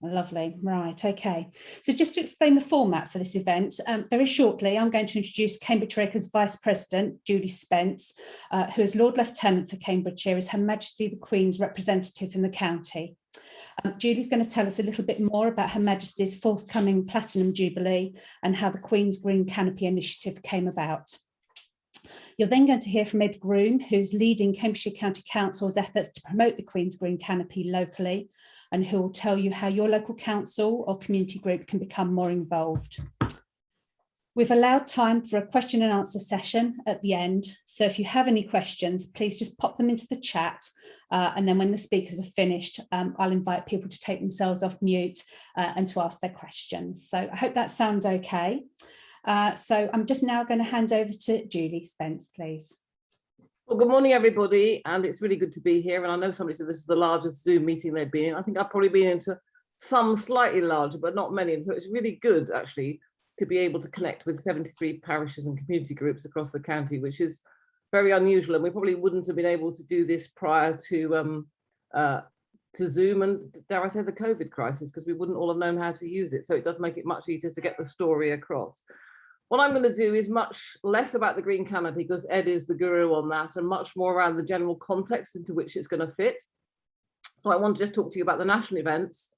Lovely. Right. Okay. So just to explain the format for this event, very shortly, I'm going to introduce Cambridgeshire Vice President, Julie Spence, who is Lord Lieutenant for Cambridgeshire, is Her Majesty the Queen's representative in the county. Julie's going to tell us a little bit more about Her Majesty's forthcoming Platinum Jubilee and how the Queen's Green Canopy initiative came about. You're then going to hear from Ed Groom, who's leading Cambridgeshire County Council's efforts to promote the Queen's Green Canopy locally, and who will tell you how your local council or community group can become more involved. We've allowed time for a question and answer session at the end. So if you have any questions, please just pop them into the chat. And then when the speakers are finished, I'll invite people to take themselves off mute and to ask their questions. So I hope that sounds okay. So I'm just now going to hand over to Julie Spence, please. Well, good morning, everybody, and it's really good to be here. And I know somebody said this is the largest Zoom meeting they've been in. I think I've probably been into some slightly larger, but not many. And so it's really good, actually, to be able to connect with 73 parishes and community groups across the county, which is very unusual. And we probably wouldn't have been able to do this prior to Zoom and, dare I say, the COVID crisis, because we wouldn't all have known how to use it. So it does make it much easier to get the story across. What I'm going to do is much less about the Green Canopy, because Ed is the guru on that, and much more around the general context into which it's going to fit. So I want to just talk to you about the national events.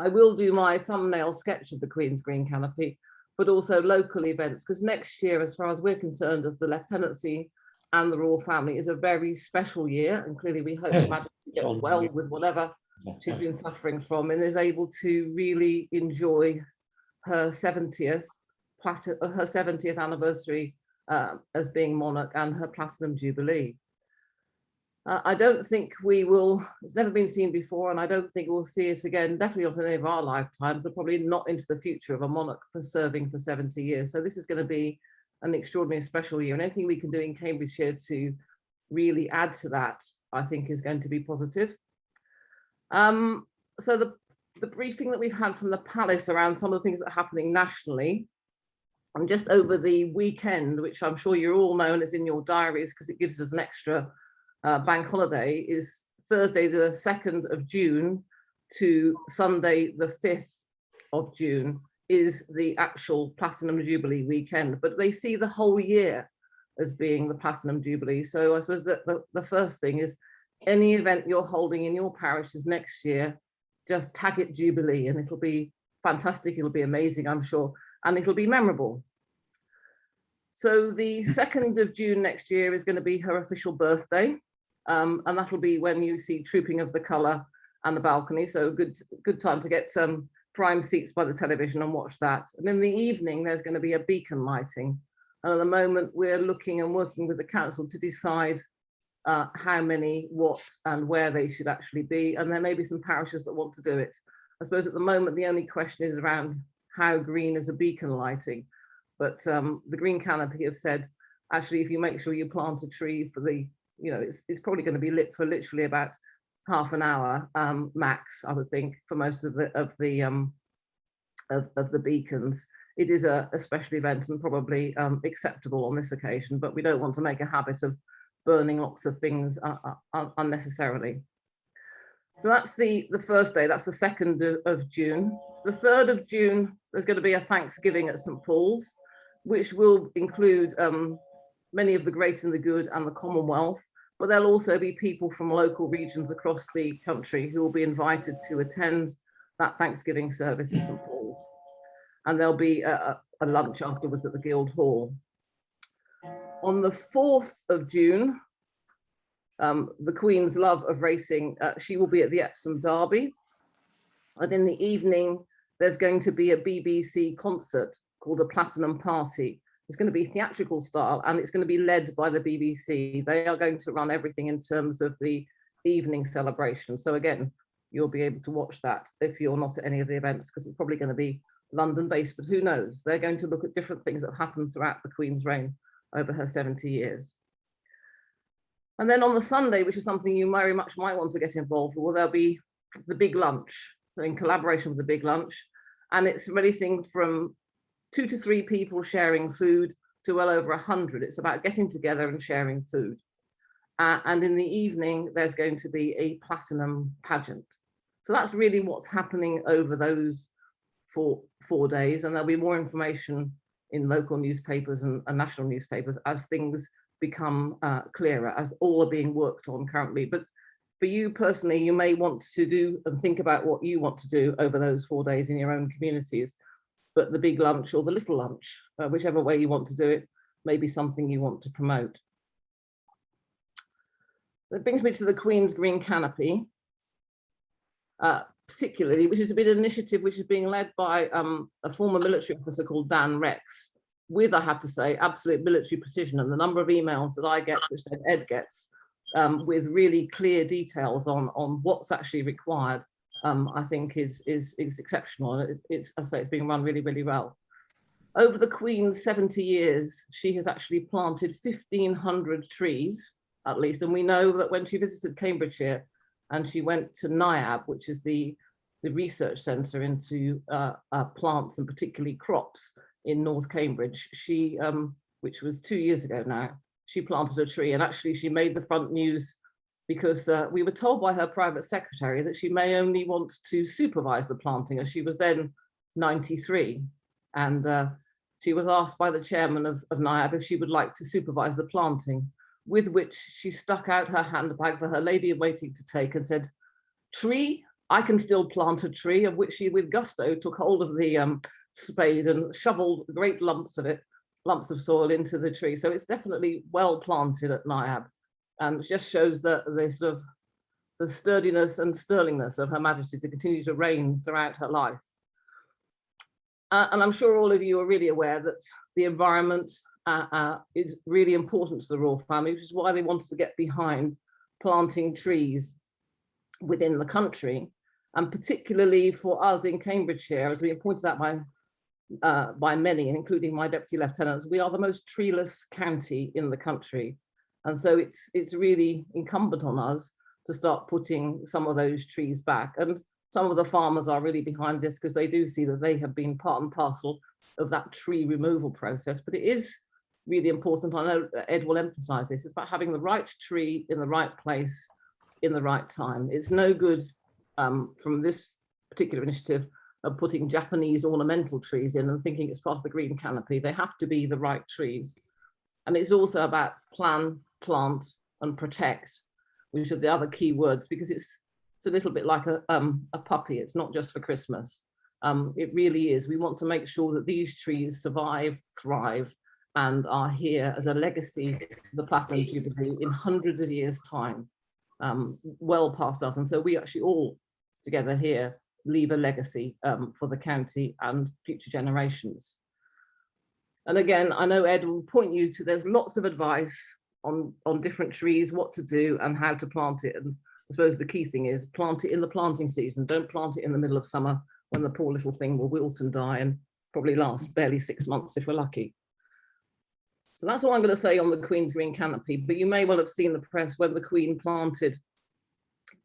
I will do my thumbnail sketch of the Queen's Green Canopy, but also local events, because next year, as far as we're concerned, of the Lieutenancy and the Royal Family, is a very special year. And clearly we hope Her Majesty gets well with whatever she's been suffering from and is able to really enjoy her 70th anniversary as being monarch and her Platinum Jubilee. I don't think we will, it's never been seen before, and I don't think we'll see it again, definitely not in any of our lifetimes, and probably not into the future of a monarch for serving for 70 years. So this is going to be an extraordinary special year, and anything we can do in Cambridgeshire to really add to that, I think, is going to be positive. So the briefing that we've had from the Palace around some of the things that are happening nationally, and just over the weekend, which I'm sure you all know and is in your diaries because it gives us an extra bank holiday, is Thursday the 2nd of June to Sunday the 5th of June is the actual Platinum Jubilee weekend, but they see the whole year as being the Platinum Jubilee. So I suppose that the first thing is any event you're holding in your parishes next year, just tag it Jubilee and it'll be fantastic, it'll be amazing, I'm sure, and it'll be memorable. So the 2nd of June next year is going to be her official birthday, and that'll be when you see Trooping of the Colour and the balcony. So good time to get some prime seats by the television and watch that. And in the evening, there's going to be a beacon lighting. And at the moment, we're looking and working with the council to decide how many, what, and where they should actually be. And there may be some parishes that want to do it. I suppose at the moment, the only question is around how green is a beacon lighting. But the Green Canopy have said, actually, if you make sure you plant a tree for the, it's probably going to be lit for literally about half an hour max, I would think, for most of the beacons. It is a special event and probably acceptable on this occasion, but we don't want to make a habit of burning lots of things unnecessarily. So that's the first day, that's the 2nd of June. The 3rd of June, there's going to be a Thanksgiving at St. Paul's, which will include many of the great and the good and the Commonwealth, but there'll also be people from local regions across the country who will be invited to attend that Thanksgiving service in St. Paul's. And there'll be a lunch afterwards at the Guildhall. On the 4th of June, the Queen's love of racing, she will be at the Epsom Derby. And in the evening, there's going to be a BBC concert called a Platinum Party. It's going to be theatrical style and it's going to be led by the BBC. They are going to run everything in terms of the evening celebration. So again, you'll be able to watch that if you're not at any of the events, because it's probably going to be London based, but who knows? They're going to look at different things that have happened throughout the Queen's reign over her 70 years. And then on the Sunday, which is something you very much might want to get involved with, there'll be the big lunch, so in collaboration with the big lunch. And it's anything from 2 to 3 people sharing food to well over 100. It's about getting together and sharing food. And in the evening, there's going to be a platinum pageant. So that's really what's happening over those four days, and there'll be more information in local newspapers and national newspapers as things become clearer, as all are being worked on currently. But for you personally, you may want to do and think about what you want to do over those 4 days in your own communities. But the big lunch or the little lunch, whichever way you want to do it, may be something you want to promote. That brings me to the Queen's Green Canopy, particularly, which is a bit of an initiative which is being led by a former military officer called Dan Rex, with, I have to say, absolute military precision. And the number of emails that I get, which then Ed gets, with really clear details on what's actually required, I think is exceptional. It's, as I say, it's being run really, really well. Over the Queen's 70 years, she has actually planted 1,500 trees, at least. And we know that when she visited Cambridgeshire and she went to NIAB, which is the research centre into plants and particularly crops in North Cambridge, she, which was 2 years ago now, she planted a tree, and actually she made the front news because we were told by her private secretary that she may only want to supervise the planting, as she was then 93. And she was asked by the chairman of NIAB if she would like to supervise the planting, with which she stuck out her handbag for her lady in waiting to take and said, "Tree, I can still plant a tree," of which she with gusto took hold of the spade and shoveled great lumps of soil into the tree. So it's definitely well planted at NIAB, and it just shows the sort of the sturdiness and sterlingness of Her Majesty to continue to reign throughout her life. And I'm sure all of you are really aware that the environment is really important to the royal family, which is why they wanted to get behind planting trees within the country, and particularly for us in Cambridgeshire, as we pointed out by many, including my deputy lieutenants, we are the most treeless county in the country, and so it's really incumbent on us to start putting some of those trees back. And some of the farmers are really behind this because they do see that they have been part and parcel of that tree removal process. But it is really important, I know Ed will emphasize this, it's about having the right tree in the right place in the right time. It's no good from this particular initiative of putting Japanese ornamental trees in and thinking it's part of the green canopy. They have to be the right trees. And it's also about plan, plant and protect, which are the other key words, because it's a little bit like a puppy. It's not just for Christmas. It really is. We want to make sure that these trees survive, thrive, and are here as a legacy to the Platinum Jubilee in hundreds of years' time, well past us. And so we actually all together here leave a legacy for the county and future generations. And again, I know Ed will point you to, there's lots of advice on different trees, what to do and how to plant it. And I suppose the key thing is plant it in the planting season. Don't plant it in the middle of summer when the poor little thing will wilt and die and probably last barely 6 months if we're lucky. So that's all I'm going to say on the Queen's Green Canopy, but you may well have seen the press when the Queen planted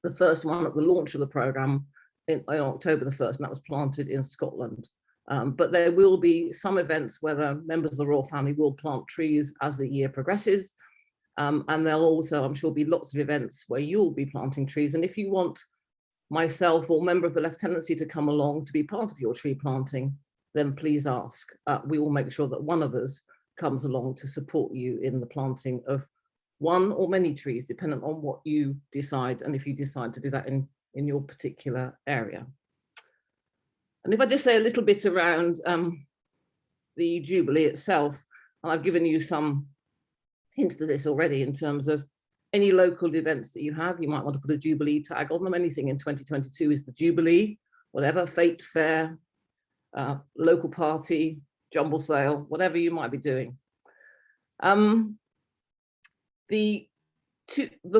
the first one at the launch of the programme in October the 1st, and that was planted in Scotland. But there will be some events where the members of the royal family will plant trees as the year progresses. And there'll also, I'm sure, be lots of events where you'll be planting trees. And if you want myself or member of the lieutenancy to come along to be part of your tree planting, then please ask. We will make sure that one of us comes along to support you in the planting of one or many trees, depending on what you decide, and if you decide to do that in your particular area. And if I just say a little bit around the Jubilee itself, and I've given you some hints to this already in terms of any local events that you have, you might want to put a Jubilee tag on them. Anything in 2022 is the Jubilee, whatever, fete, fair, local party, jumble sale, whatever you might be doing. The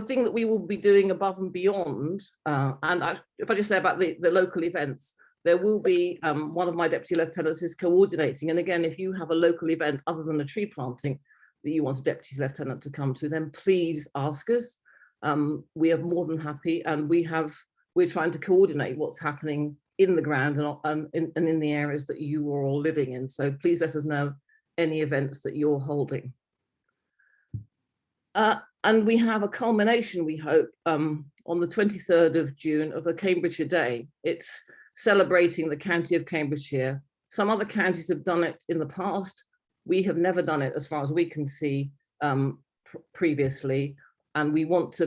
thing that we will be doing above and beyond, if I just say about the local events, there will be one of my deputy lieutenants who's coordinating. And again, if you have a local event other than a tree planting that you want a deputy lieutenant to come to, then please ask us. We are more than happy, and we're trying to coordinate what's happening in the ground and in the areas that you are all living in. So please let us know any events that you're holding. And we have a culmination, we hope, on the 23rd of June of the Cambridgeshire Day. It's celebrating the county of Cambridgeshire. Some other counties have done it in the past. We have never done it as far as we can see previously. And we want to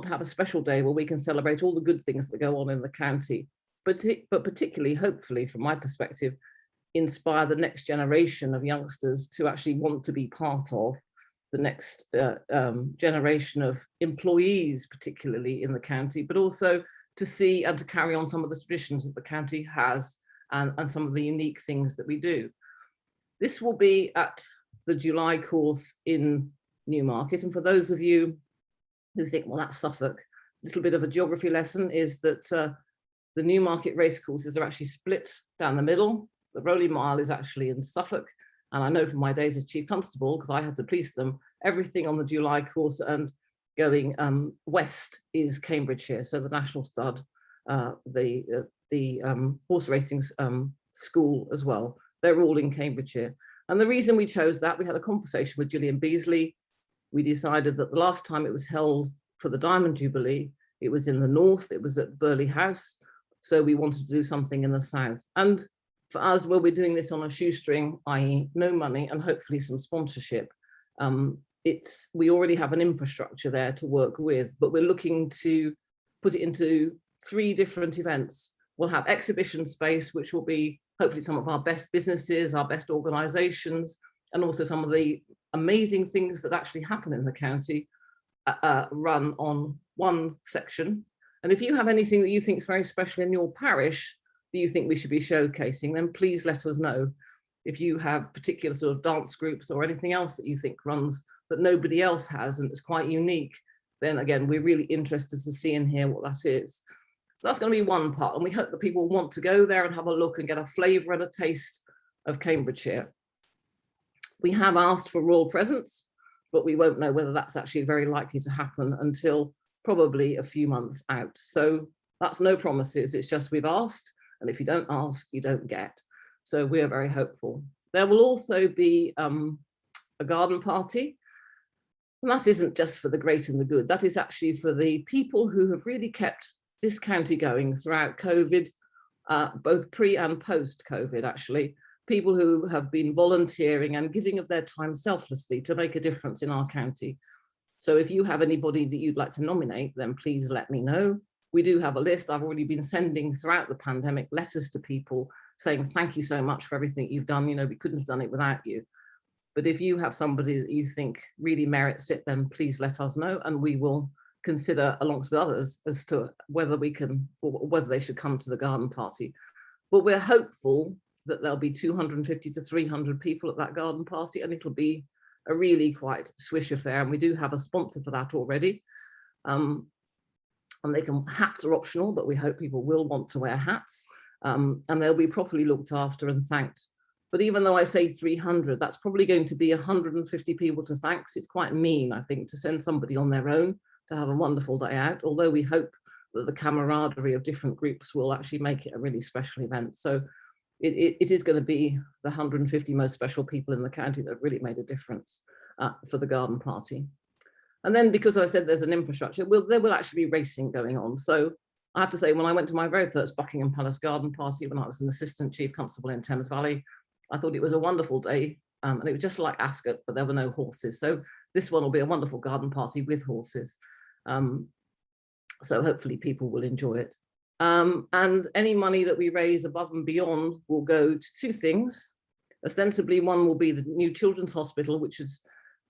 have a special day where we can celebrate all the good things that go on in the county, but particularly, hopefully, from my perspective, inspire the next generation of youngsters to actually want to be part of the next generation of employees, particularly in the county, but also to see and to carry on some of the traditions that the county has and some of the unique things that we do. This will be at the July course in Newmarket. And for those of you who think, well, that's Suffolk, a little bit of a geography lesson is that the Newmarket racecourses are actually split down the middle. The Rowley Mile is actually in Suffolk. And I know from my days as Chief Constable, because I had to police them, everything on the July course and going west is Cambridgeshire. So the National Stud, the horse racing school as well, they're all in Cambridgeshire. And the reason we chose that, we had a conversation with Gillian Beasley. We decided that the last time it was held for the Diamond Jubilee, it was in the north, it was at Burley House. So we wanted to do something in the south. And for us, where we're doing this on a shoestring, i.e. no money and hopefully some sponsorship, we already have an infrastructure there to work with, but we're looking to put it into 3 different events. We'll have exhibition space, which will be hopefully some of our best businesses, our best organizations, and also some of the amazing things that actually happen in the county run on one section. And if you have anything that you think is very special in your parish that you think we should be showcasing, then please let us know. If you have particular sort of dance groups or anything else that you think runs that nobody else has and it's quite unique, then again, we're really interested to see and hear what that is. So that's going to be one part. And we hope that people want to go there and have a look and get a flavour and a taste of Cambridgeshire. We have asked for royal presence, but we won't know whether that's actually very likely to happen until probably a few months out. So that's no promises. It's just we've asked. And if you don't ask, you don't get. So we're very hopeful. There will also be a garden party. And that isn't just for the great and the good. That is actually for the people who have really kept this county going throughout COVID, both pre and post COVID, actually. People who have been volunteering and giving of their time selflessly to make a difference in our county. So if you have anybody that you'd like to nominate, then please let me know. We do have a list. I've already been sending throughout the pandemic letters to people saying, thank you so much for everything you've done. You know, we couldn't have done it without you. But if you have somebody that you think really merits it, then please let us know. And we will consider alongst with others as to whether we can, or whether they should come to the garden party. But we're hopeful that there'll be 250 to 300 people at that garden party, and it'll be a really quite swish affair. And we do have a sponsor for that already. And hats are optional, but we hope people will want to wear hats, and they'll be properly looked after and thanked. But even though I say 300, that's probably going to be 150 people to thank. It's quite mean, I think, to send somebody on their own to have a wonderful day out, although we hope that the camaraderie of different groups will actually make it a really special event. So it is going to be the 150 most special people in the county that really made a difference for the garden party. And then, because I said there's an infrastructure, there will actually be racing going on. So I have to say, when I went to my very first Buckingham Palace garden party, when I was an assistant chief constable in Thames Valley, I thought it was a wonderful day. And it was just like Ascot, but there were no horses. So this one will be a wonderful garden party with horses. So hopefully people will enjoy it. And any money that we raise above and beyond will go to 2 things. Ostensibly, one will be the new children's hospital, which is,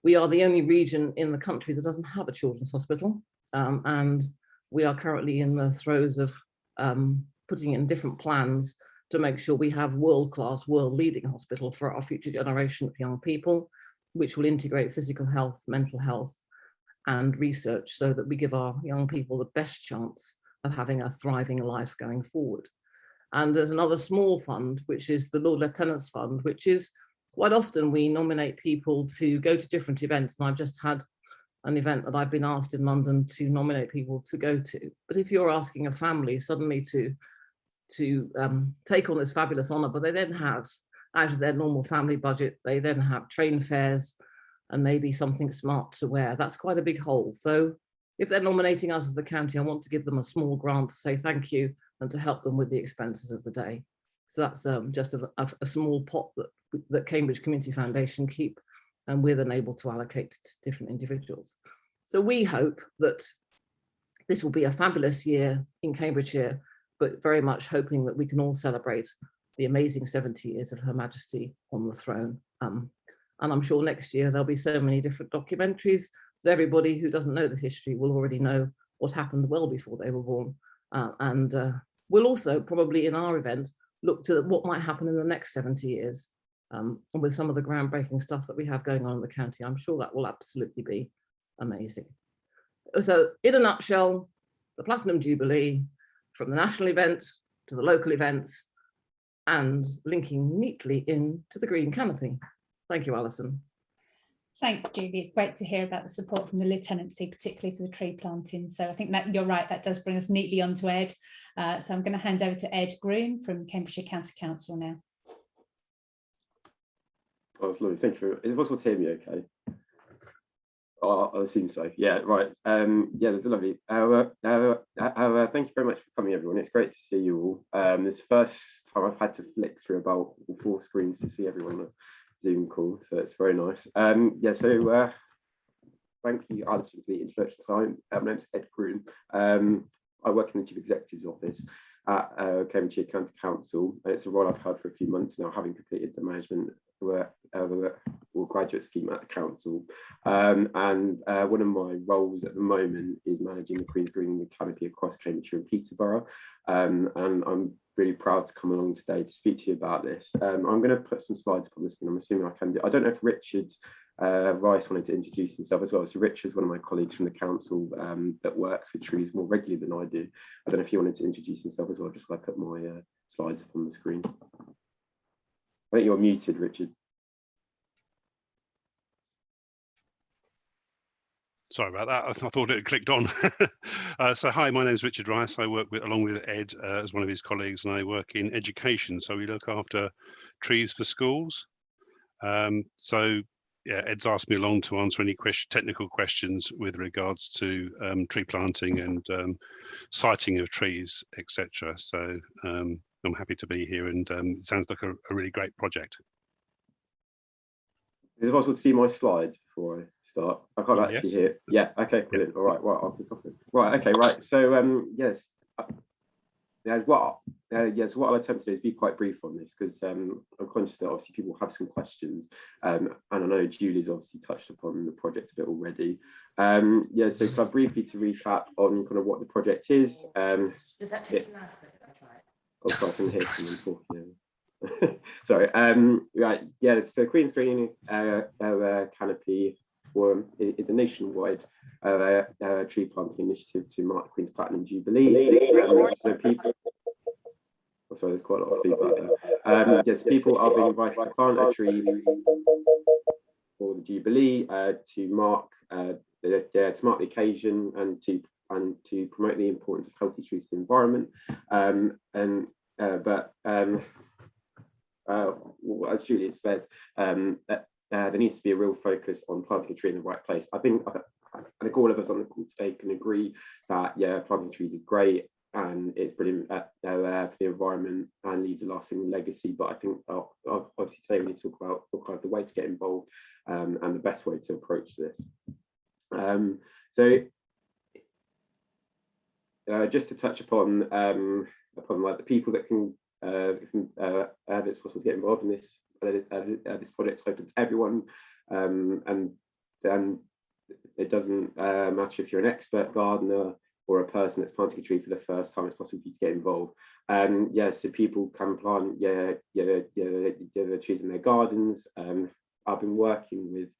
we are the only region in the country that doesn't have a children's hospital. And we are currently in the throes of putting in different plans to make sure we have world-class, world-leading hospital for our future generation of young people, which will integrate physical health, mental health, and research, so that we give our young people the best chance of having a thriving life going forward. And there's another small fund, which is the Lord Lieutenant's Fund, which is quite often we nominate people to go to different events. And I've just had an event that I've been asked in London to nominate people to go to. But if you're asking a family suddenly to take on this fabulous honour, but they then have, out of their normal family budget, they then have train fares and maybe something smart to wear, that's quite a big hole. So if they're nominating us as the county, I want to give them a small grant to say thank you and to help them with the expenses of the day. So that's just a small pot that Cambridge Community Foundation keep, and we're then able to allocate to different individuals. So we hope that this will be a fabulous year in Cambridgeshire, but very much hoping that we can all celebrate the amazing 70 years of Her Majesty on the throne. And I'm sure next year there'll be so many different documentaries, so everybody who doesn't know the history will already know what happened well before they were born. We'll also probably in our event look to what might happen in the next 70 years. And with some of the groundbreaking stuff that we have going on in the county, I'm sure that will absolutely be amazing. So in a nutshell, the Platinum Jubilee, from the national event to the local events, and linking neatly into the Green Canopy. Thank you, Alison. Thanks, Julie. It's great to hear about the support from the Lieutenancy, particularly for the tree planting. So I think that you're right, that does bring us neatly onto Ed. So I'm going to hand over to Ed Groom from Cambridgeshire County Council now. Oh, that's lovely. Thank you. Is it possible to hear me okay? Oh, I assume so. Yeah, right. Yeah, that's lovely. Thank you very much for coming, everyone. It's great to see you all. This is the first time I've had to flick through about 4 screens to see everyone on a Zoom call, so it's very nice. Yeah, so thank you, Alison, for the introduction time. My name's Ed Groom. I work in the Chief Executive's office at Cambridgeshire County Council, and it's a role I've had for a few months now, having completed the management or graduate scheme at the council. And one of my roles at the moment is managing the Queen's Green Canopy across Cambridgeshire and Peterborough. And I'm really proud to come along today to speak to you about this. I'm going to put some slides up on the screen. I'm assuming I can do. I don't know if Richard Rice wanted to introduce himself as well. So Richard's one of my colleagues from the council that works with trees more regularly than I do. I don't know if he wanted to introduce himself as well, just while I put my slides up on the screen. I think you're muted, Richard. Sorry about that. I thought it had clicked on. So hi, my name is Richard Rice. I work along with Ed as one of his colleagues, and I work in education. So we look after trees for schools. So yeah, Ed's asked me along to answer any technical questions with regards to tree planting and siting of trees, etc. So I'm happy to be here, and it sounds like a really great project. Is it possible to see my slides before I start? I can't actually hear. Yeah, okay, brilliant. All right, well, I'll pick off it. Right, okay, right. So yes, what I'll attempt to do is be quite brief on this, because I'm conscious that obviously people have some questions, and I know Julie's obviously touched upon the project a bit already. Yeah, so kind of briefly to recap on kind of what the project is. Does that take an hour? Oh, sorry, I can hear someone talking. Sorry. Right. Yeah. So Queen's Green Canopy is a nationwide tree planting initiative to mark the Queen's Platinum Jubilee. So people. Oh, sorry, there's quite a lot of feedback there. Yes, people are being invited to plant a tree for the Jubilee to mark the occasion and to promote the importance of healthy trees to the environment. As Julia said, there needs to be a real focus on planting a tree in the right place. I think all of us on the call today can agree that planting trees is great and it's brilliant for the environment and leaves a lasting legacy. But I think obviously today we need to talk about kind of the way to get involved and the best way to approach this. Just to touch upon like the people that can. It's possible to get involved in this. This project's open to everyone, and then it doesn't matter if you're an expert gardener or a person that's planting a tree for the first time. It's possible for you to get involved. Yeah, so people can plant the trees in their gardens. I've been working with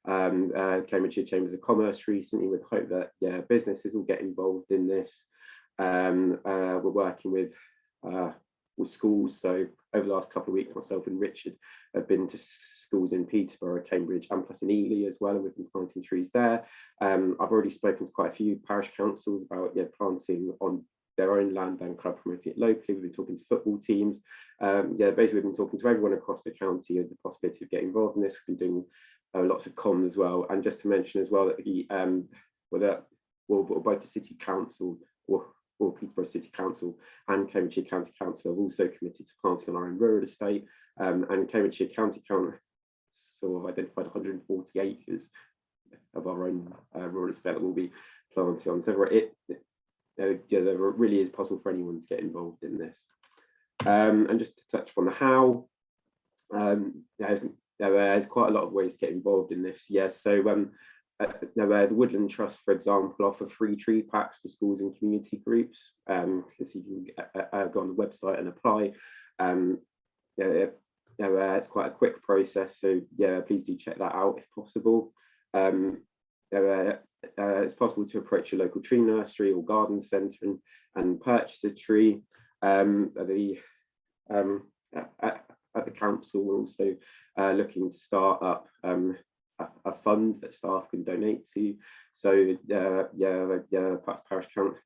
Cambridgeshire Chambers of Commerce recently with the hope that businesses will get involved in this. We're working with schools. So over the last couple of weeks, myself and Richard have been to schools in Peterborough, Cambridge, and plus in Ely as well, and we've been planting trees there. I've already spoken to quite a few parish councils about planting on their own land and kind of promoting it locally. We've been talking to football teams. Basically we've been talking to everyone across the county of the possibility of getting involved in this. We've been doing lots of comms as well. And just to mention as well that both the City Council or Peterborough City Council and Cambridgeshire County Council have also committed to planting on our own rural estate, and Cambridgeshire County Council have identified 140 acres of our own rural estate that will be planted on. So there really is possible for anyone to get involved in this. And just to touch upon the how, there's quite a lot of ways to get involved in this. Yes, so the Woodland Trust, for example, offer free tree packs for schools and community groups. So you can go on the website and apply. It's quite a quick process, so yeah, please do check that out if possible. It's possible to approach your local tree nursery or garden centre and purchase a tree. At the council, we're also looking to start up a fund that staff can donate to. So perhaps parish council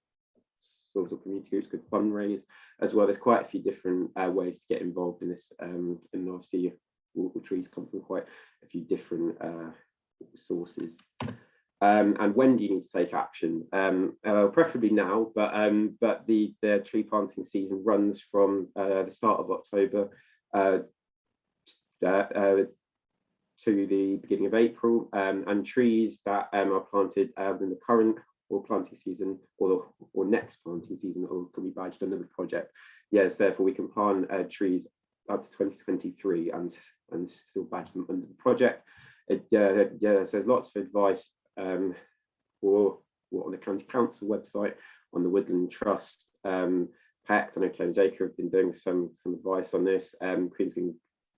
sort of community groups could fundraise as well. There's quite a few different ways to get involved in this, and obviously all trees come from quite a few different sources. And when do you need to take action? Preferably now, but the tree planting season runs from the start of October to the beginning of April, and trees that are planted in the current or planting season or next planting season or can be badged under the project. Yes, therefore we can plant trees up to 2023 and still badge them under the project. So there's lots of advice or on the County Council website, on the Woodland Trust, PECT. I know Claire and Jacob have been doing some advice on this. Queen's Green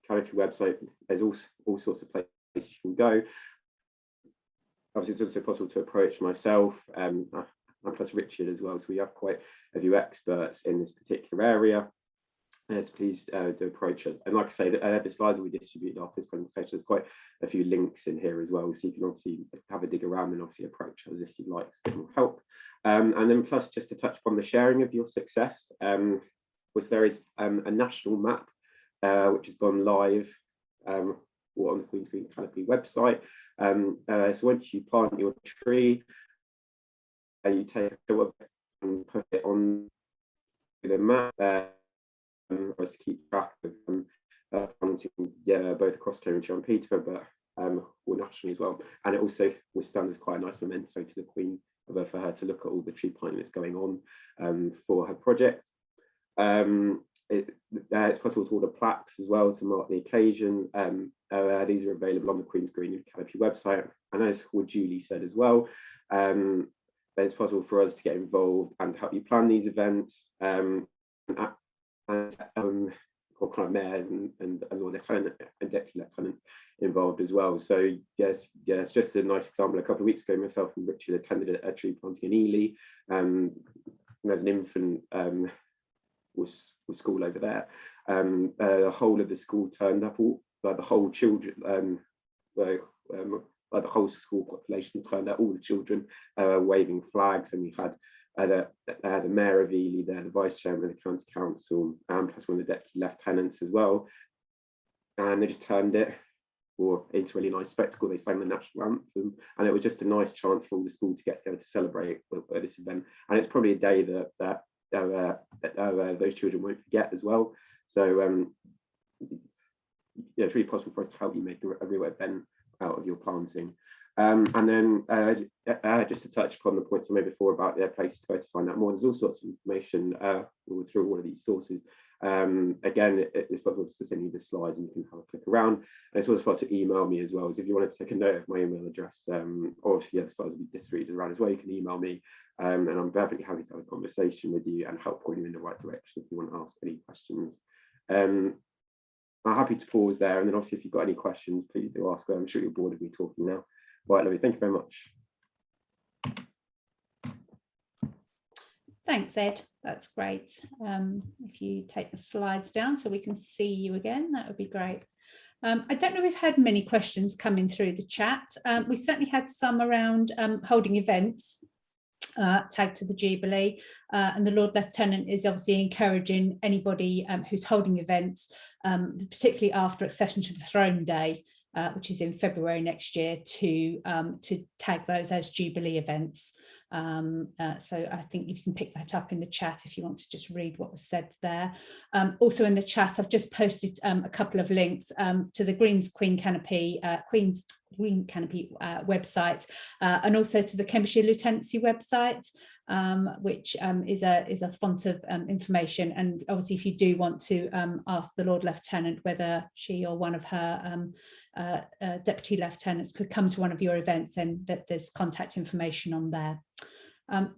Canopy website, there's all sorts of places you can go. Obviously, it's also possible to approach myself and plus Richard as well. So we have quite a few experts in this particular area. Yes, please do approach us. And like I say, the slides will be distributed after this presentation. There's quite a few links in here as well, so you can obviously have a dig around and obviously approach us if you'd like to get more help. And then plus, just to touch upon the sharing of your success, was there is a national map which has gone live on the Queen's Green Canopy website. So once you plant your tree, you take a photo of it and put it on the map there. For us to keep track of planting, both across Cambridgeshire and Peterborough, but or nationally as well. And it also will stand as quite a nice memento to the Queen for her to look at all the tree planting that's going on for her project. It's possible to order plaques as well to mark the occasion. These are available on the Queen's Green Canopy website. And as Julie said as well, it's possible for us to get involved and help you plan these events. Or kind of mayors and lieutenant and deputy lieutenants involved as well. So yes, just a nice example. A couple of weeks ago, myself and Richard attended a tree planting in Ely. There's an infant was school over there. The whole of the school turned up, like the whole children, like the whole school population turned up. All the children waving flags, and we had the Mayor of Ely there, the Vice Chairman of the County Council, and plus one of the Deputy Lieutenants as well. And they just turned it into a really nice spectacle. They sang the national anthem, and it was just a nice chance for all the school to get together to celebrate this event. And it's probably a day that those children won't forget as well. So it's really possible for us to help you make a real event out of your planting. And then just to touch upon the points I made before about their places to go to find out more, there's all sorts of information through all of these sources. Again, it's possible to send you the slides and you can have a click around. And it's also possible to email me as well. So if you want to take a note of my email address, obviously the slides will be distributed around as well, you can email me, and I'm perfectly happy to have a conversation with you and help point you in the right direction if you want to ask any questions. I'm happy to pause there, and then obviously if you've got any questions, please do ask. I'm sure you're bored of me talking now. Right, Louis, thank you very much. Thanks, Ed. That's great. If you take the slides down so we can see you again, that would be great. I don't know if we've had many questions coming through the chat. We certainly had some around holding events tagged to the Jubilee, and the Lord Lieutenant is obviously encouraging anybody who's holding events, particularly after accession to the Throne Day, which is in February next year, to tag those as Jubilee events. So I think you can pick that up in the chat if you want to just read what was said there. Also in the chat, I've just posted a couple of links to the Queen's Green Canopy website, and also to the Cambridgeshire Lieutenancy website, which is a font of information. And obviously, if you do want to ask the Lord Lieutenant whether she or one of her deputy lieutenants could come to one of your events, then there's contact information on there.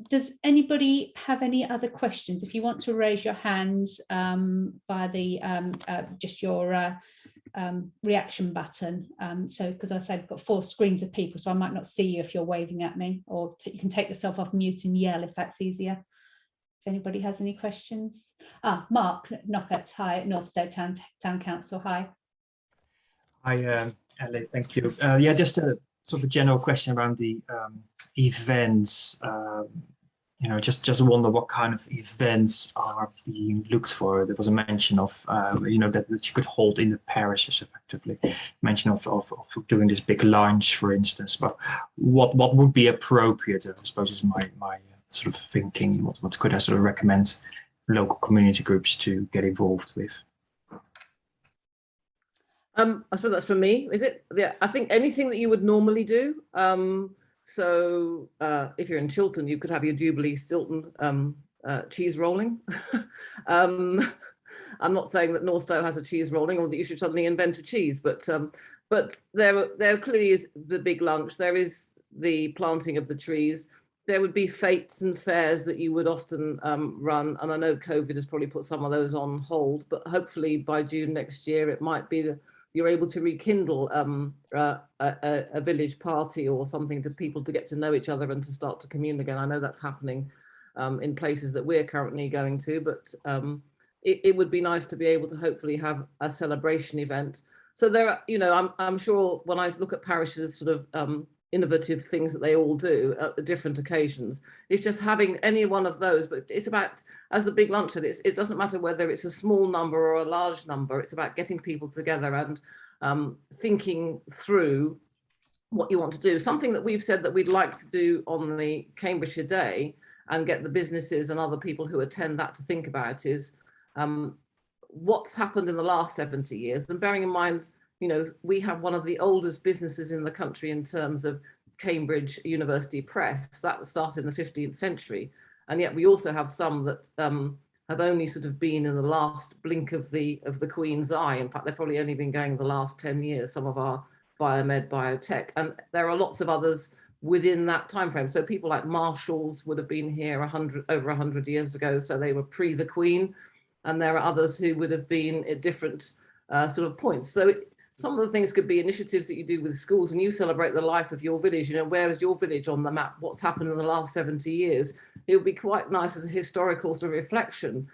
Does anybody have any other questions? If you want to raise your hands via the just your reaction button. So, because I said I've got 4 screens of people, so I might not see you if you're waving at me, or you can take yourself off mute and yell if that's easier. If anybody has any questions. Mark Knockett, hi, at Northstowe Town Council, hi. Hi, Ellie, thank you. Yeah, just a sort of a general question around the events. You know, just wonder what kind of events are being looked for. There was a mention of, you know, that you could hold in the parishes effectively. Mention of doing this big lunch, for instance. But what would be appropriate? I suppose is my sort of thinking. What could I sort of recommend local community groups to get involved with? I suppose that's for me, is it? Yeah, I think anything that you would normally do. So if you're in Chiltern, you could have your Jubilee Stilton cheese rolling. I'm not saying that Northstowe has a cheese rolling or that you should suddenly invent a cheese, but there clearly is the big lunch. There is the planting of the trees. There would be fetes and fairs that you would often run. And I know COVID has probably put some of those on hold, but hopefully by June next year, it might be you're able to rekindle a village party or something to people to get to know each other and to start to commune again. I know that's happening in places that we're currently going to, but it would be nice to be able to hopefully have a celebration event. So there are, you know, I'm sure when I look at parishes sort of innovative things that they all do at different occasions, it's just having any one of those. But it's about, as the big lunch said, it doesn't matter whether it's a small number or a large number. It's about getting people together and thinking through what you want to do. Something that we've said that we'd like to do on the Cambridgeshire Day and get the businesses and other people who attend that to think about is what's happened in the last 70 years. And bearing in mind, you know, we have one of the oldest businesses in the country in terms of Cambridge University Press. That started in the 15th century. And yet we also have some that have only sort of been in the last blink of the Queen's eye. In fact, they've probably only been going the last 10 years, some of our biomed, biotech. And there are lots of others within that time frame. So people like Marshalls would have been here over 100 years ago. So they were pre the Queen. And there are others who would have been at different sort of points. So some of the things could be initiatives that you do with schools, and you celebrate the life of your village. You know, where is your village on the map? What's happened in the last 70 years? It would be quite nice as a historical sort of reflection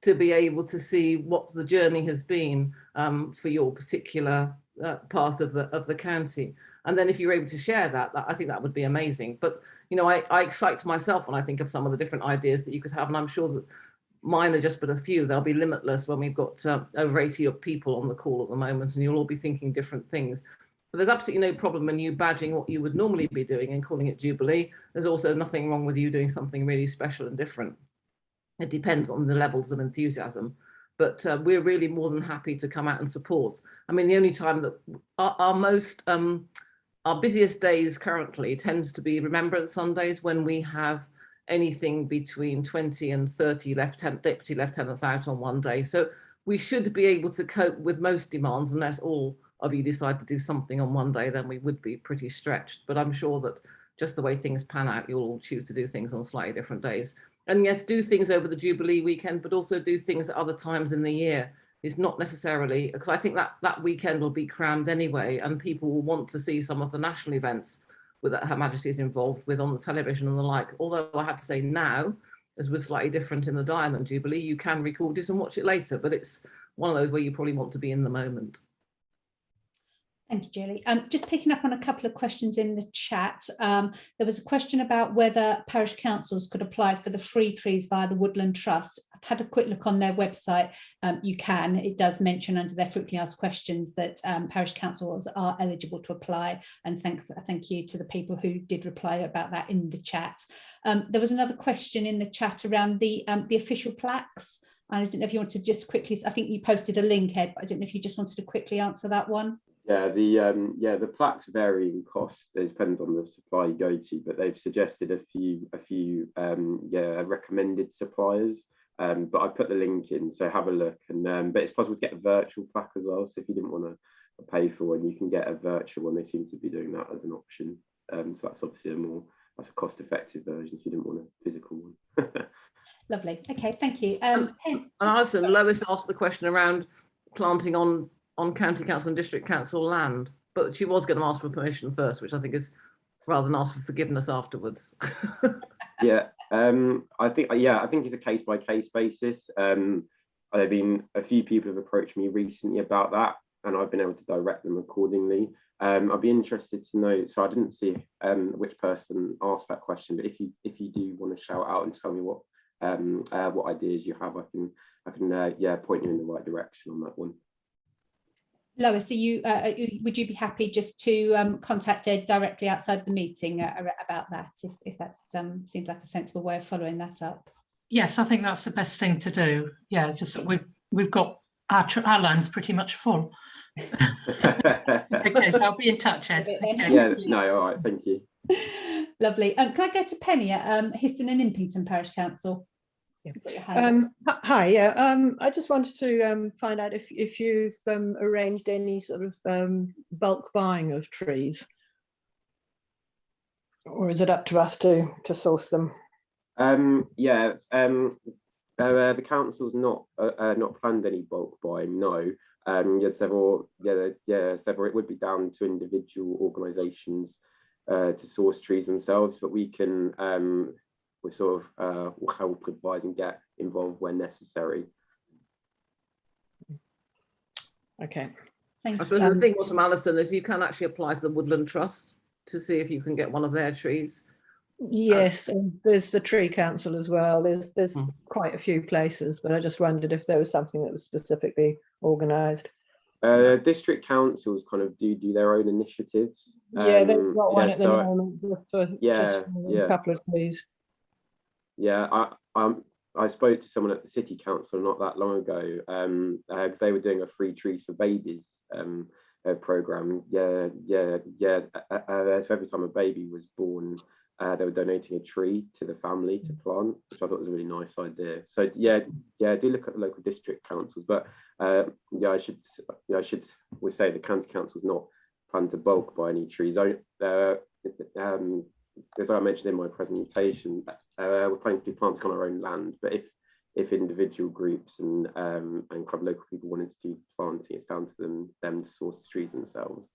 to be able to see what the journey has been for your particular part of the county. And then if you're able to share that, I think that would be amazing. But, you know, I excite myself when I think of some of the different ideas that you could have. And I'm sure that mine are just but a few. They'll be limitless when we've got over 80 people on the call at the moment, and you'll all be thinking different things. But there's absolutely no problem in you badging what you would normally be doing and calling it Jubilee. There's also nothing wrong with you doing something really special and different. It depends on the levels of enthusiasm. But we're really more than happy to come out and support. I mean, the only time that our busiest days currently tends to be Remembrance Sundays, when we have anything between 20 and 30 deputy lieutenants out on one day. So we should be able to cope with most demands, unless all of you decide to do something on one day, then we would be pretty stretched. But I'm sure that just the way things pan out, you'll all choose to do things on slightly different days. And yes, do things over the Jubilee weekend, but also do things at other times in the year. It's not necessarily, because I think that weekend will be crammed anyway, and people will want to see some of the national events that Her Majesty is involved with on the television and the like. Although I have to say now, as we're slightly different in the Diamond Jubilee, you can record this and watch it later, but it's one of those where you probably want to be in the moment. Thank you, Julie. Just picking up on a couple of questions in the chat. There was a question about whether parish councils could apply for the free trees via the Woodland Trust. had a quick look on their website, it does mention under their frequently asked questions that parish councils are eligible to apply, and thank you to the people who did reply about that in the chat. There was another question in the chat around the official plaques. I don't know if you want to just quickly, I think you posted a link, Ed, but I don't know if you just wanted to quickly answer that one. Yeah, the plaques vary in cost. It depends on the supply you go to, but they've suggested a few recommended suppliers. But I put the link in, so have a look. And but it's possible to get a virtual plaque as well. So if you didn't want to pay for one, you can get a virtual one. They seem to be doing that as an option. So that's obviously that's a cost-effective version if you didn't want a physical one. Lovely. Okay, thank you. And also, Lois asked the question around planting on county council and district council land, but she was going to ask for permission first, which I think is rather than ask for forgiveness afterwards. Yeah, I think it's a case-by-case basis. There've been a few people have approached me recently about that, and I've been able to direct them accordingly. I'd be interested to know. So I didn't see which person asked that question, but if you do want to shout out and tell me what ideas you have, I can point you in the right direction on that one. Lois, would you be happy just to contact Ed directly outside the meeting about that, if that seems like a sensible way of following that up? Yes, I think that's the best thing to do. Yeah, just that we've got our land's pretty much full. Okay, so I'll be in touch, Ed. Okay. Yeah, no, all right, thank you. Lovely. Can I go to Penny at Histon and Impington Parish Council? Hi, yeah. I just wanted to find out if you've arranged any sort of bulk buying of trees, or is it up to us to source them? The council's not planned any bulk buying. No. Several. It would be down to individual organisations to source trees themselves, but we can. We sort of help advise and get involved when necessary. Okay. Thank you. I suppose the thing was from Alison is you can actually apply to the Woodland Trust to see if you can get one of their trees. Yes, and there's the Tree Council as well. There's quite a few places, but I just wondered if there was something that was specifically organised. District councils kind of do their own initiatives. Yeah, they've got one at the moment for a couple of trees. Yeah, I spoke to someone at the city council not that long ago because they were doing a free trees for babies program. So every time a baby was born, they were donating a tree to the family to plant, which I thought was a really nice idea. So do look at the local district councils, but I should say the county council's not planned to bulk buy any trees. As I mentioned in my presentation, we're planning to do planting on our own land, but if individual groups and kind of local people wanted to do planting, it's down to them to source the trees themselves.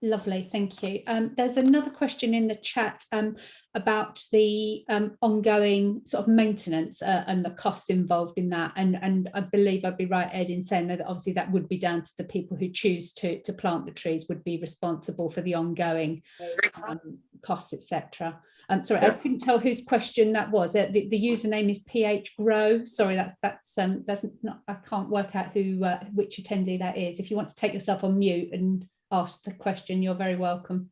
Lovely, thank you. There's another question in the chat about the ongoing sort of maintenance and the costs involved in that. And I believe I'd be right, Ed, in saying that obviously that would be down to the people who choose to plant the trees would be responsible for the ongoing costs, etc. Sorry, I couldn't tell whose question that was. The username is phgrow. Sorry, that's not. I can't work out which attendee that is. If you want to take yourself on mute and ask the question, you're very welcome.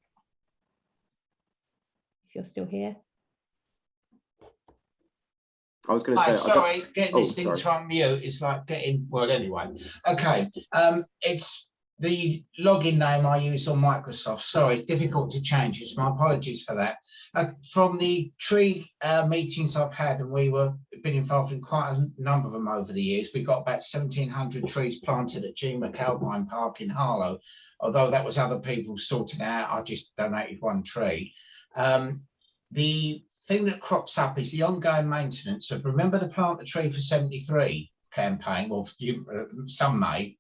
If you're still here. I was going to say. Sorry, getting this thing to unmute is like getting. Well, anyway. Okay. It's the login name I use on Microsoft. Sorry, it's difficult to change. It's my apologies for that. From the tree meetings I've had, and been involved in quite a number of them over the years. We've got about 1,700 trees planted at G McAlpine Park in Harlow. Although that was other people sorting out, I just donated one tree. The thing that crops up is the ongoing maintenance of Remember to Plant a Tree for 73 campaign, or some may.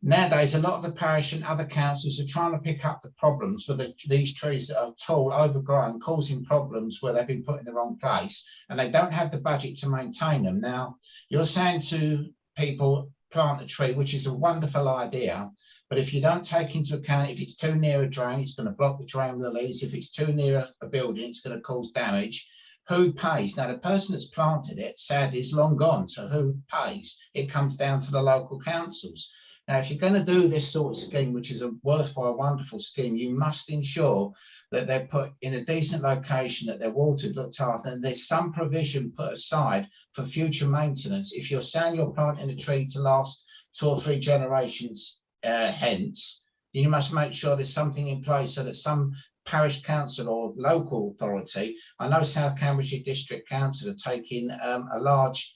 Nowadays, a lot of the parish and other councils are trying to pick up the problems with these trees that are tall, overgrown, causing problems where they've been put in the wrong place, and they don't have the budget to maintain them. Now, you're saying to people, plant a tree, which is a wonderful idea, but if you don't take into account, if it's too near a drain, it's going to block the drain with the leaves. If it's too near a building, it's going to cause damage. who pays? Now, the person that's planted it, sadly, is long gone. So who pays? It comes down to the local councils. Now, if you're going to do this sort of scheme, which is a worthwhile, wonderful scheme, you must ensure that they're put in a decent location, that they're watered, looked after, and there's some provision put aside for future maintenance. If you're saying you're planting a tree to last 2 or 3 generations hence, then you must make sure there's something in place so that some parish council or local authority, I know South Cambridgeshire District Council are taking a large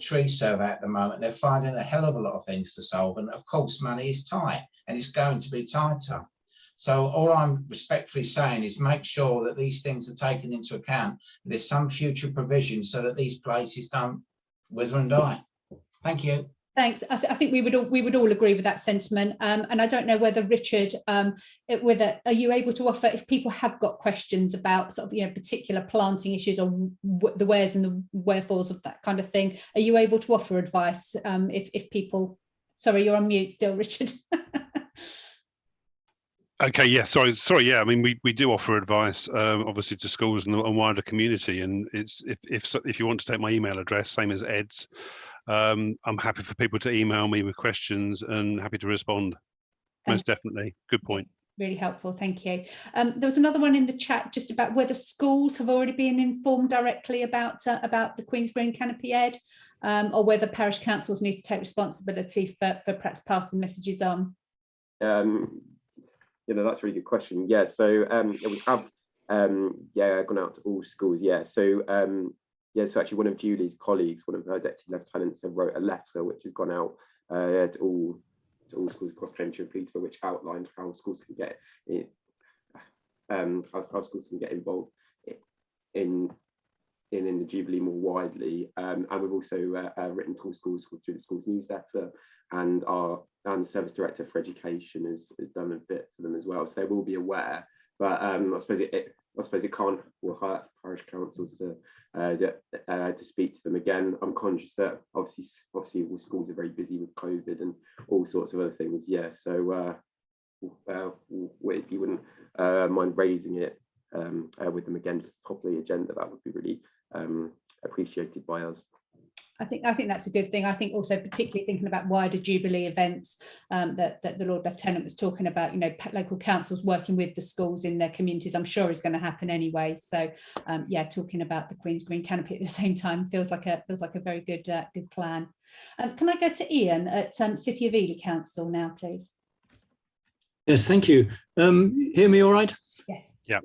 tree survey at the moment. They're finding a hell of a lot of things to solve, and of course money is tight, and it's going to be tighter. So all I'm respectfully saying is make sure that these things are taken into account. There's some future provision so that these places don't wither and die. Thank you. Thanks. I think we would all agree with that sentiment. And I don't know whether Richard, are you able to offer, if people have got questions about sort of particular planting issues or the wheres and the wherefores of that kind of thing, are you able to offer advice if people? Sorry, you're on mute still, Richard. Okay, yeah, sorry, yeah. I mean, we do offer advice, obviously, to schools and wider community. And it's if you want to take my email address, same as Ed's. I'm happy for people to email me with questions and happy to respond. Most definitely. Good point. Really helpful, thank you. There was another one in the chat just about whether schools have already been informed directly about the Queen's Green Canopy, Ed, or whether parish councils need to take responsibility for perhaps passing messages on. That's a really good question. Yeah, so we have gone out to all schools. Yeah, so so actually one of Julie's colleagues, one of her deputy lieutenants, wrote a letter which has gone out to all schools across Cambridgeshire and Peterborough, which outlined how schools can get how schools can get involved in the Jubilee more widely. And we've also written to all schools through the school's newsletter, and the service director for education has done a bit for them as well, so they will be aware. But I suppose it can't will hurt parish councils to speak to them again. I'm conscious that obviously all schools are very busy with COVID and all sorts of other things. Yeah, so if you wouldn't mind raising it with them again, just top of the agenda, that would be really appreciated by us. I think that's a good thing. I think also particularly thinking about wider Jubilee events that the Lord Lieutenant was talking about, local councils working with the schools in their communities, I'm sure is going to happen anyway. So talking about the Queen's Green Canopy at the same time feels like a very good plan. Can I go to Ian at City of Ely Council now, please? Yes, thank you. Hear me all right? Yes. Yeah.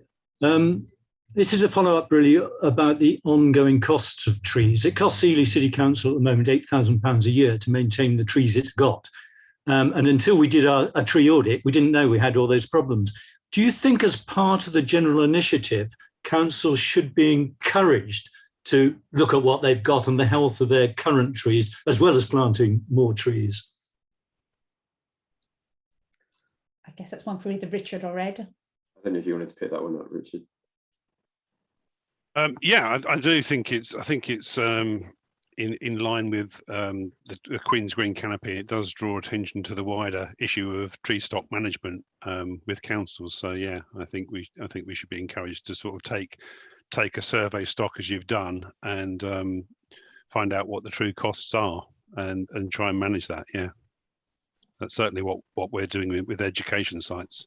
This is a follow-up really about the ongoing costs of trees. It costs Ely City Council at the moment £8,000 a year to maintain the trees it's got. And until we did a tree audit, we didn't know we had all those problems. Do you think as part of the general initiative, councils should be encouraged to look at what they've got and the health of their current trees, as well as planting more trees? I guess that's one for either Richard or Ed. I don't know if you wanted to pick that one up, Richard. I do think it's in line with the Queen's Green Canopy. It does draw attention to the wider issue of tree stock management with councils. So yeah, I think we should be encouraged to sort of take a survey stock as you've done and find out what the true costs are and try and manage that. Yeah, that's certainly what we're doing with education sites.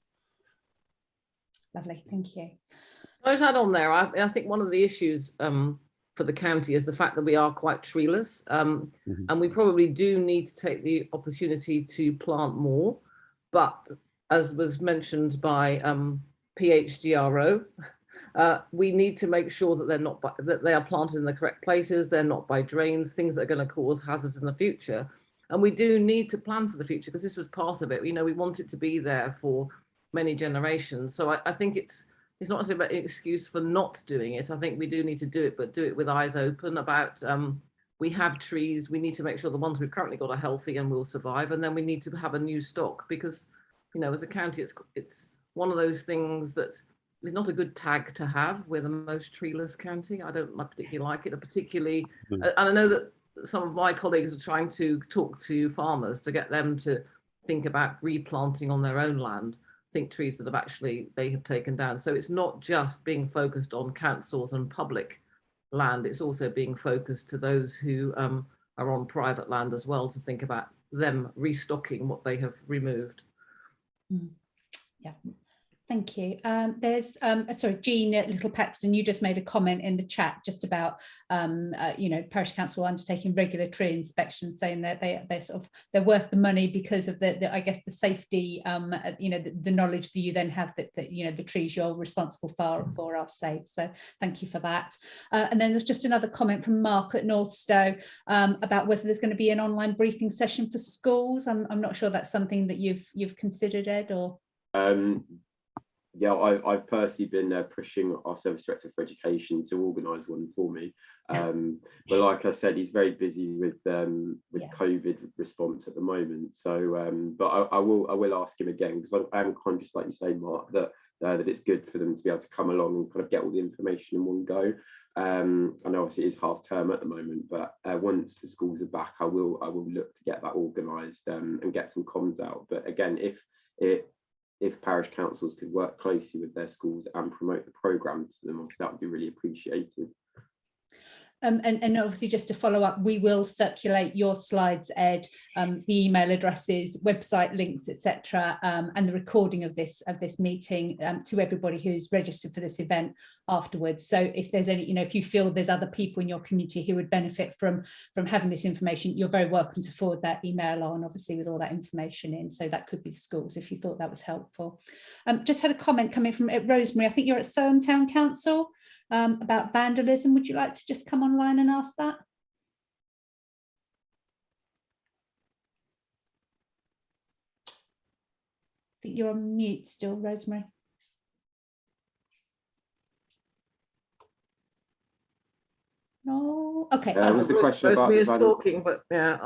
Lovely, thank you. I was add on there. I think one of the issues for the county is the fact that we are quite treeless, and we probably do need to take the opportunity to plant more. But as was mentioned by PHGRO, we need to make sure that that they are planted in the correct places. They're not by drains, things that are going to cause hazards in the future. And we do need to plan for the future because this was part of it. We want it to be there for many generations. So I think it's not necessarily an excuse for not doing it. I think we do need to do it, but do it with eyes open about, we have trees, we need to make sure the ones we've currently got are healthy and will survive. And then we need to have a new stock because, as a county, it's one of those things that is not a good tag to have. We're the most treeless county. I don't particularly like it, and I know that some of my colleagues are trying to talk to farmers to get them to think about replanting on their own land. Think trees that they have taken down. So it's not just being focused on councils and public land, it's also being focused to those who are on private land as well, to think about them restocking what they have removed. Yeah. Thank you. There's, sorry, Jean Little Paxton, you just made a comment in the chat just about, you know, parish council undertaking regular tree inspections, saying that they're worth the money because of the I guess the safety, you know, the knowledge that you then have that you know the trees you're responsible for are safe. So thank you for that. And then there's just another comment from Mark at Northstowe about whether there's going to be an online briefing session for schools. I'm not sure that's something that you've considered, Ed, or. Yeah, I've personally been pushing our service director for education to organise one for me, but like I said, he's very busy with COVID response at the moment. So, but I will ask him again, because I am conscious, like you say, Mark, that it's good for them to be able to come along and kind of get all the information in one go. I know obviously it is half term at the moment, but once the schools are back, I will look to get that organised and get some comms out. But again, if parish councils could work closely with their schools and promote the programme to them, obviously that would be really appreciated. And obviously, just to follow up, we will circulate your slides, Ed, the email addresses, website links, etc., and the recording of this meeting to everybody who's registered for this event afterwards. So if there's any, you know, if you feel there's other people in your community who would benefit from having this information, you're very welcome to forward that email on, obviously, with all that information in. So that could be schools if you thought that was helpful. Just had a comment coming from Rosemary. I think you're at Soham Town Council. About vandalism. Would you like to just come online and ask that? I think you're on mute still, Rosemary. No. Okay. Was the question Rosemary about is talking, but yeah,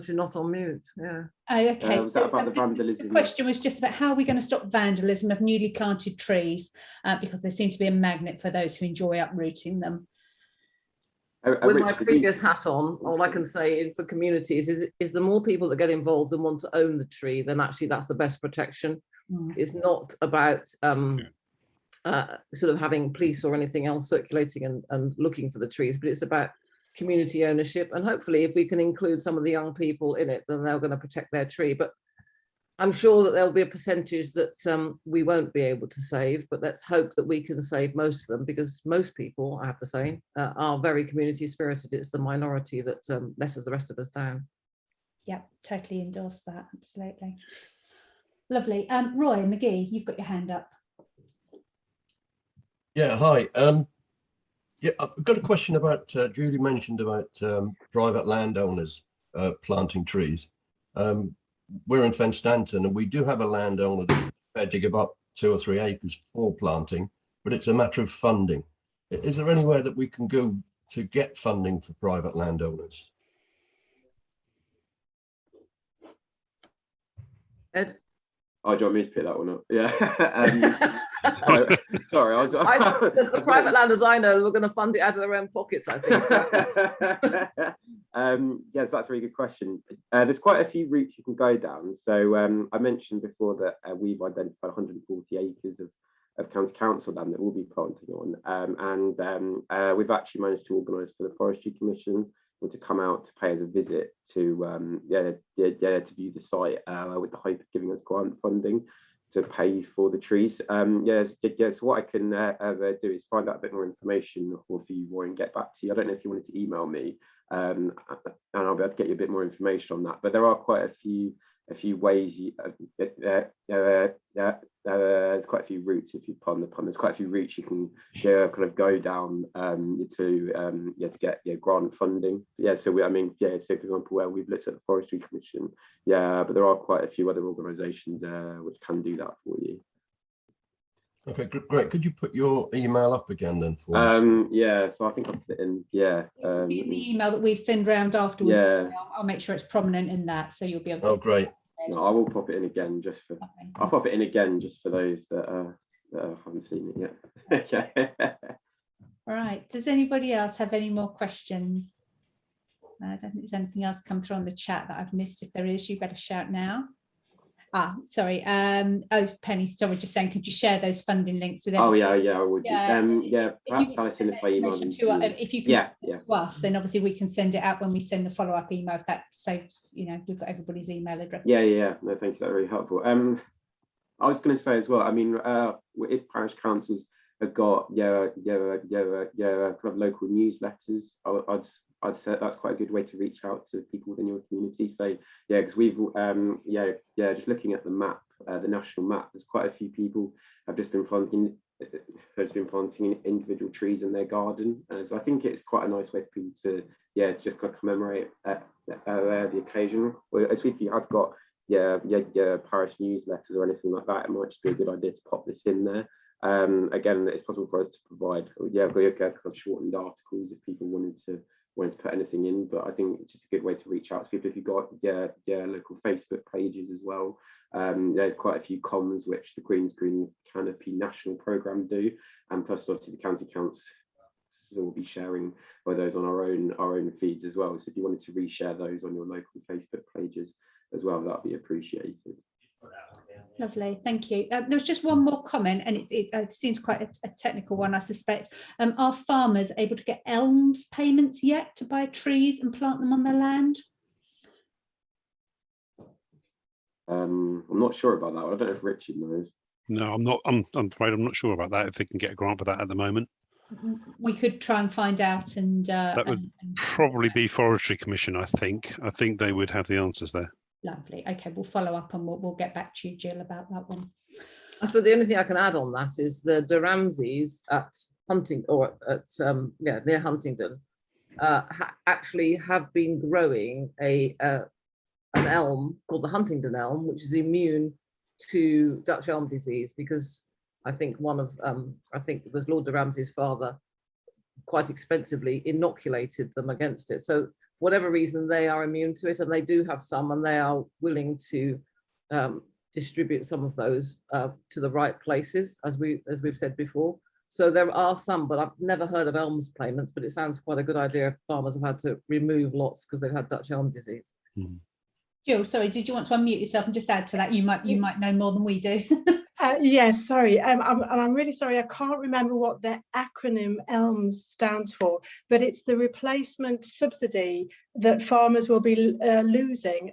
she's not on mute. Yeah. Oh, okay. Was that about the vandalism? The question was just about how are we going to stop vandalism of newly planted trees, because they seem to be a magnet for those who enjoy uprooting them. With my previous hat on, all I can say for communities is the more people that get involved and want to own the tree, then actually that's the best protection. It's not about sort of having police or anything else circulating and looking for the trees, but it's about community ownership. And hopefully if we can include some of the young people in it, then they're going to protect their tree. But I'm sure that there'll be a percentage that we won't be able to save, but let's hope that we can save most of them, because most people, I have to say, are very community spirited. It's the minority that messes the rest of us down. Yeah, totally endorse that, absolutely. Lovely. Roy McGee, you've got your hand up. Yeah, hi. Yeah, I've got a question about, Julie mentioned about private landowners planting trees. We're in Fenstanton and we do have a landowner that's prepared to give up 2 or 3 acres for planting, but it's a matter of funding. Is there anywhere that we can go to get funding for private landowners? Ed? Oh, do you want me to pick that one up? Yeah. Sorry, the private landers I know were going to fund it out of their own pockets, I think. So. Yes, that's a really good question. There's quite a few routes you can go down. So I mentioned before that we've identified 140 acres of county council land that we'll be planting on, and we've actually managed to organise for the Forestry Commission to come out to pay us a visit to to view the site with the hope of giving us grant funding to pay for the trees. Yes, so what I can do is find out a bit more information for you, Roy, and get back to you. I don't know if you wanted to email me, and I'll be able to get you a bit more information on that. But there are quite a few ways. There's quite a few routes, if you pardon the pun. There's quite a few routes you can kind of go down to get grant funding. Yeah, so so for example, where we've looked at the Forestry Commission, but there are quite a few other organisations which can do that for you. Okay, great. Could you put your email up again then for us? Yeah, so I think I'll put it in. Yeah, it'll be in the email that we send round afterwards. Yeah, I'll make sure it's prominent in that, so you'll be able to. Oh, great. No, I will pop it in again just for. I'll pop it in again just for those that haven't seen it yet. Okay. All right. Does anybody else have any more questions? I don't think there's anything else come through on the chat that I've missed. If there is, you better shout now. Sorry. Oh, Penny, sorry, just saying, could you share those funding links with Oh everyone? yeah, I would. Perhaps Alison, if I email them to you. If you can send it to us, then obviously we can send it out when we send the follow-up email, if that saves, you know, we've got everybody's email address. Yeah. No, thank you. That's really helpful. I was going to say as well, I mean, if parish councils have got kind of local newsletters, I'd say that's quite a good way to reach out to people within your community. So yeah, because we've just looking at the map, the national map, there's quite a few people have just been planting individual trees in their garden. So I think it's quite a nice way for people to just kind of commemorate the occasion. As if you have got parish newsletters or anything like that, it might just be a good idea to pop this in there. Again, it's possible for us to provide kind of shortened articles if people wanted to put anything in, but I think it's just a good way to reach out to people. If you've got local Facebook pages as well, there's quite a few comms which the Queen's Green Canopy national programme do, and plus obviously the county council will be sharing those on our own feeds as well. So if you wanted to reshare those on your local Facebook pages as well, that'd be appreciated. Lovely, thank you. There's just one more comment, and it seems quite a technical one, I suspect. Are farmers able to get elms payments yet to buy trees and plant them on their land? I'm not sure about that. I don't know if Richard knows. No, I'm not. I'm afraid I'm not sure about that. If they can get a grant for that at the moment, we could try and find out. And that would probably be Forestry Commission. I think they would have the answers there. Lovely. Okay, we'll follow up and we'll get back to you, Jill, about that one. I suppose the only thing I can add on that is the De Ramseys at Hunting, or at near Huntingdon, actually have been growing an elm called the Huntingdon elm, which is immune to Dutch elm disease, because I think I think it was Lord De Ramsey's father quite expensively inoculated them against it. So for whatever reason, they are immune to it, and they do have some, and they are willing to distribute some of those to the right places, as we've said before. So there are some, but I've never heard of elms payments, but it sounds quite a good idea if farmers have had to remove lots because they've had Dutch elm disease. Mm. Jill, sorry, did you want to unmute yourself and just add to that? You might know more than we do. Yes, sorry. I'm really sorry. I can't remember what the acronym ELMS stands for, but it's the replacement subsidy that farmers will be losing.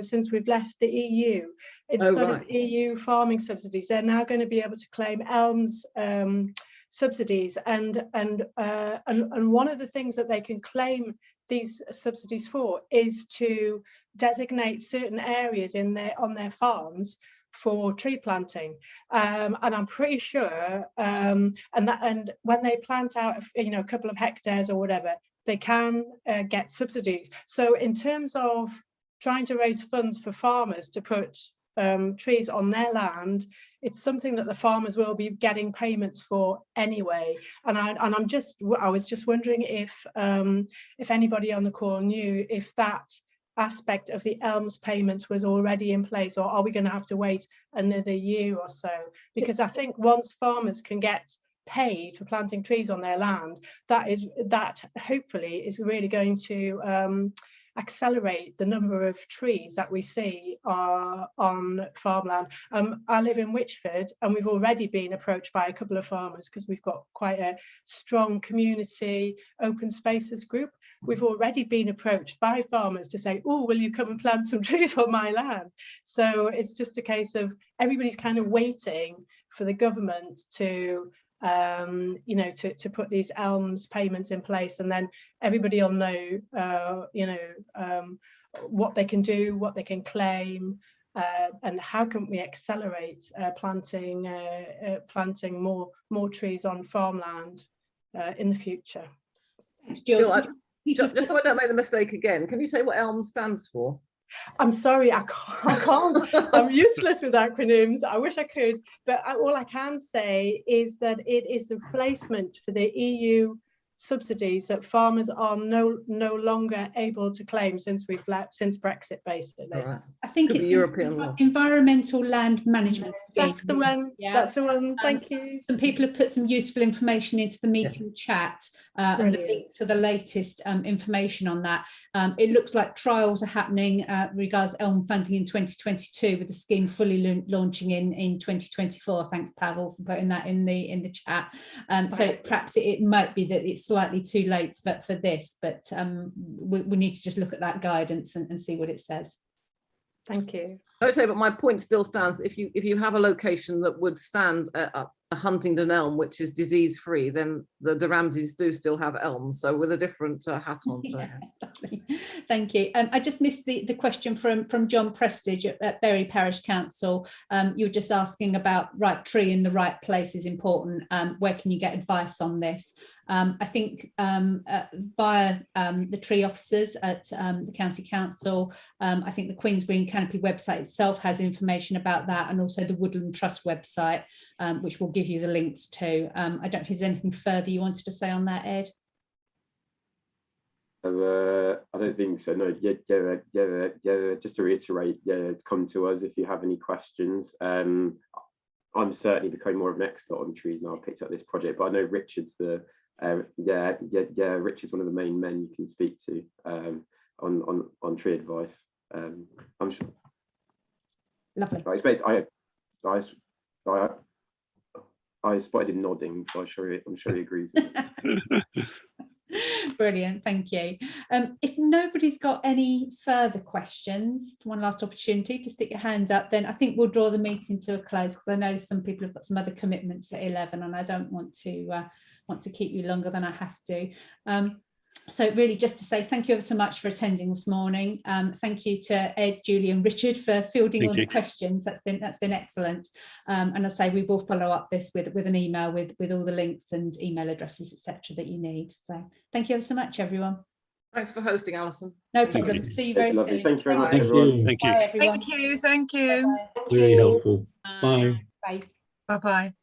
Since we've left the EU, instead of EU farming subsidies, they're now going to be able to claim ELMS subsidies. And one of the things that they can claim these subsidies for is to designate certain areas on their farms for tree planting, and I'm pretty sure and when they plant out a couple of hectares or whatever, they can get subsidies. So in terms of trying to raise funds for farmers to put trees on their land, it's something that the farmers will be getting payments for anyway. And I was just wondering if anybody on the call knew if that aspect of the ELMS payments was already in place, or are we going to have to wait another year or so? Because I think once farmers can get paid for planting trees on their land, that hopefully is really going to accelerate the number of trees that we see on farmland. I live in Wychford, and we've already been approached by a couple of farmers because we've got quite a strong community open spaces group. We've already been approached by farmers to say, oh, will you come and plant some trees on my land? So it's just a case of everybody's kind of waiting for the government to put these ELMS payments in place, and then everybody will know what they can do, what they can claim, and how can we accelerate planting more trees on farmland in the future. Thanks, Jill. Just so I don't make the mistake again, can you say what ELM stands for? I'm sorry, I can't. I'm useless with acronyms. I wish I could, but all I can say is that it is the replacement for the EU subsidies that farmers are no longer able to claim since Brexit, basically. Right. I think it's European environmental land management scheme. That's the one. Yeah. That's the one. Thank you. Some people have put some useful information into the meeting chat. and the link to the latest information on that. It looks like trials are happening regards elm funding in 2022, with the scheme fully launching in 2024. Thanks, Pavel, for putting that in the chat. So perhaps it might be that it's slightly too late for this, but we need to just look at that guidance and see what it says. Thank you. I would say, but my point still stands. If you have a location that would stand a Huntingdon elm, which is disease free, then the Ramsays do still have elms, so with a different hat on. So. Yeah, thank you. I just missed the question from John Prestige at Bury Parish Council. You were just asking about right tree in the right place is important. Where can you get advice on this? I think via the tree officers at the County Council. I think the Queen's Green Canopy website itself has information about that, and also the Woodland Trust website, which will give you the links to. I don't know if there's anything further you wanted to say on that, Ed. I don't think so. No, yeah. Just to reiterate, come to us if you have any questions. I'm certainly becoming more of an expert on trees now. I've picked up this project, but I know Richard's Richard's one of the main men you can speak to on tree advice. I'm sure. Lovely. I spotted him nodding, so I'm sure he agrees with me. Brilliant, thank you. If nobody's got any further questions, one last opportunity to stick your hand up, then I think we'll draw the meeting to a close, because I know some people have got some other commitments at 11 and I don't want to keep you longer than I have to. So really just to say thank you ever so much for attending this morning. Thank you to Ed, Julie and Richard for fielding all the questions. That's been excellent. And I say we will follow up this with an email with all the links and email addresses, etc. that you need. So thank you ever so much, everyone. Thanks for hosting, Alison. No problem. See you very soon. Thank you very much, Thank everyone. you. Thank you. Bye, everyone. Thank you. Thank you. Bye-bye. Really helpful. Bye. Bye. Bye-bye.